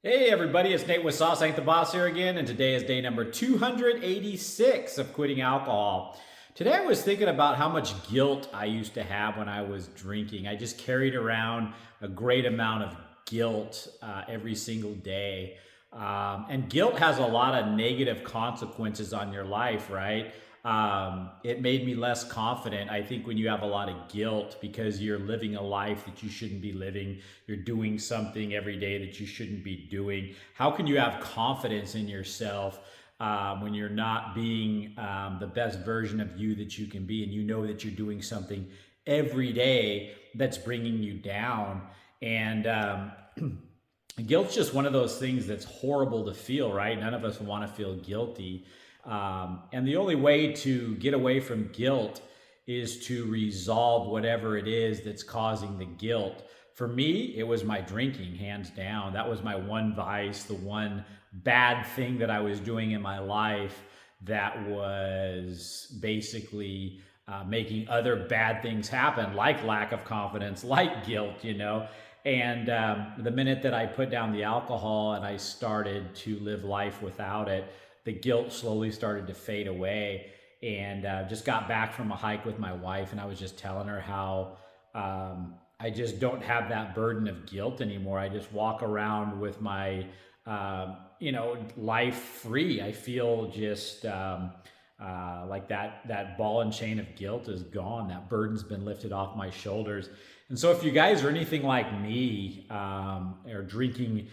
Hey everybody, it's Nate with Sauce Ain't the Boss here again, and today is day number 286 of quitting alcohol. Today I was thinking about how much guilt I used to have when I was drinking. I just carried around a great amount of guilt every single day. And guilt has a lot of negative consequences on your life, right? It made me less confident. I think when you have a lot of guilt because you're living a life that you shouldn't be living, you're doing something every day that you shouldn't be doing. How can you have confidence in yourself when you're not being the best version of you that you can be, and you know that you're doing something every day that's bringing you down? And guilt's just one of those things that's horrible to feel, right? None of us want to feel guilty. And the only way to get away from guilt is to resolve whatever it is that's causing the guilt. For me, it was my drinking, hands down. That was my one vice, the one bad thing that I was doing in my life that was basically making other bad things happen, like lack of confidence, like guilt. And the minute that I put down the alcohol and I started to live life without it, the guilt slowly started to fade away. And just got back from a hike with my wife, and I was just telling her how I just don't have that burden of guilt anymore. I just walk around with my, life free. I feel just like that ball and chain of guilt is gone. That burden's been lifted off my shoulders. And so if you guys are anything like me, or drinking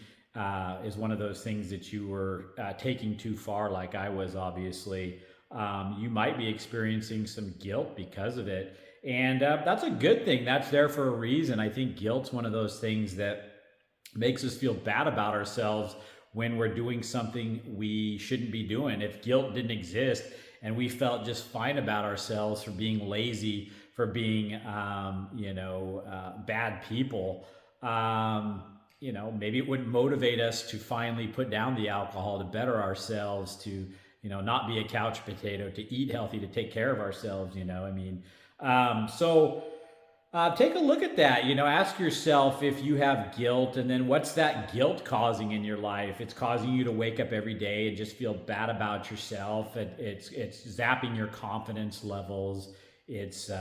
is one of those things that you were taking too far, like I was, obviously, you might be experiencing some guilt because of it. And that's a good thing. That's there for a reason. I think guilt's one of those things that makes us feel bad about ourselves when we're doing something we shouldn't be doing. If guilt didn't exist and we felt just fine about ourselves for being lazy, for being, bad people, maybe it wouldn't motivate us to finally put down the alcohol, to better ourselves, to, not be a couch potato, to eat healthy, to take care of ourselves. Take a look at that. Ask yourself if you have guilt, and then what's that guilt causing in your life? It's causing you to wake up every day and just feel bad about yourself. It's zapping your confidence levels. It's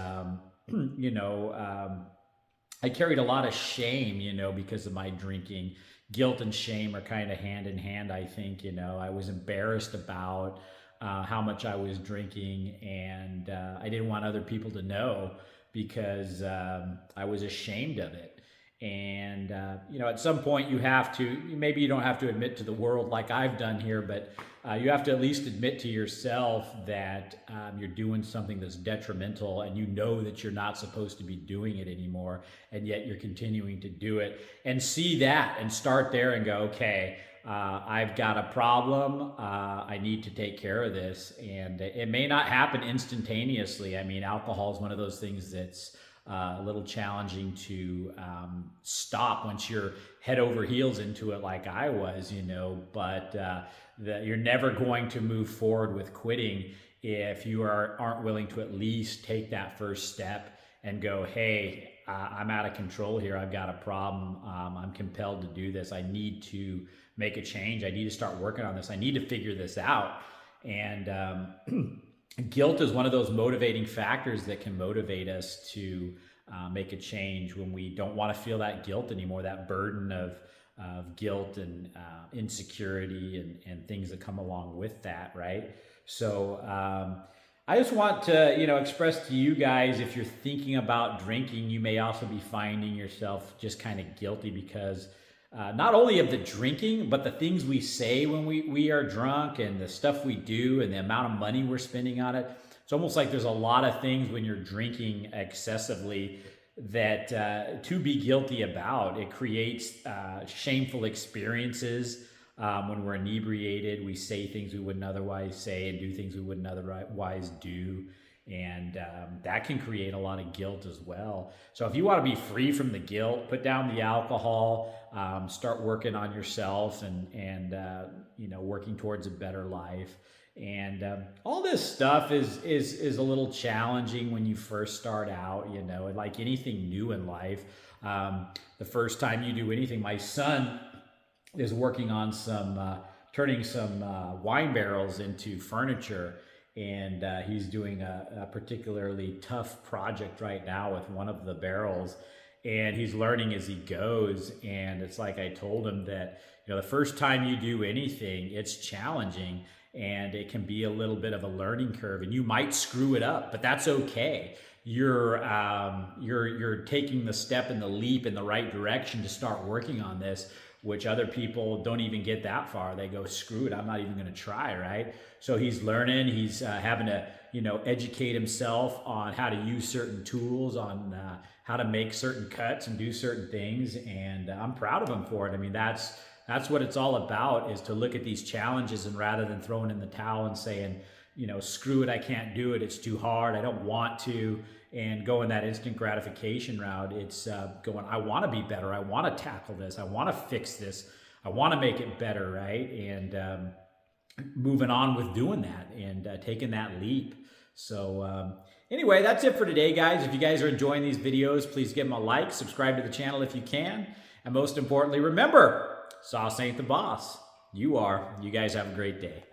I carried a lot of shame, because of my drinking. Guilt and shame are kind of hand in hand, I think. I was embarrassed about how much I was drinking, and I didn't want other people to know because I was ashamed of it. And, at some point you have to, maybe you don't have to admit to the world like I've done here, but you have to at least admit to yourself that you're doing something that's detrimental, and you know that you're not supposed to be doing it anymore, and yet you're continuing to do it. And see that and start there and go, okay, I've got a problem. I need to take care of this. And it may not happen instantaneously. I mean, alcohol is one of those things that's a little challenging to stop once you're head over heels into it, like I was, but you're never going to move forward with quitting if you aren't willing to at least take that first step and go, hey, I'm out of control here. I've got a problem. I'm compelled to do this. I need to make a change. I need to start working on this. I need to figure this out. And guilt is one of those motivating factors that can motivate us to make a change when we don't want to feel that guilt anymore, that burden of guilt and insecurity and things that come along with that, right? So I just want to, express to you guys, if you're thinking about drinking, you may also be finding yourself just kind of guilty because not only of the drinking, but the things we say when we are drunk, and the stuff we do, and the amount of money we're spending on it. It's almost like there's a lot of things when you're drinking excessively that to be guilty about. It creates shameful experiences. When we're inebriated, we say things we wouldn't otherwise say and do things we wouldn't otherwise do. And that can create a lot of guilt as well. So if you want to be free from the guilt, put down the alcohol, start working on yourself, and working towards a better life. And all this stuff is a little challenging when you first start out, like anything new in life. The first time you do anything, my son is working on some turning some wine barrels into furniture, and he's doing a particularly tough project right now with one of the barrels, and he's learning as he goes. And it's like I told him that, you know, the first time you do anything, it's challenging and it can be a little bit of a learning curve, and you might screw it up, but that's okay. You're taking the step and the leap in the right direction to start working on this, which other people don't even get that far. They go, screw it, I'm not even going to try, right? So he's learning, he's having to, you know, educate himself on how to use certain tools, on how to make certain cuts and do certain things, and I'm proud of him for it. I mean, that's what it's all about, is to look at these challenges, and rather than throwing in the towel and saying, you know, screw it, I can't do it, it's too hard, I don't want to, and going that instant gratification route, it's going, I want to be better, I want to tackle this, I want to fix this, I want to make it better, right? And moving on with doing that, and taking that leap. So anyway, that's it for today, guys. If you guys are enjoying these videos, please give them a like, subscribe to the channel if you can, and most importantly, remember, sauce ain't the boss. You are. You guys have a great day.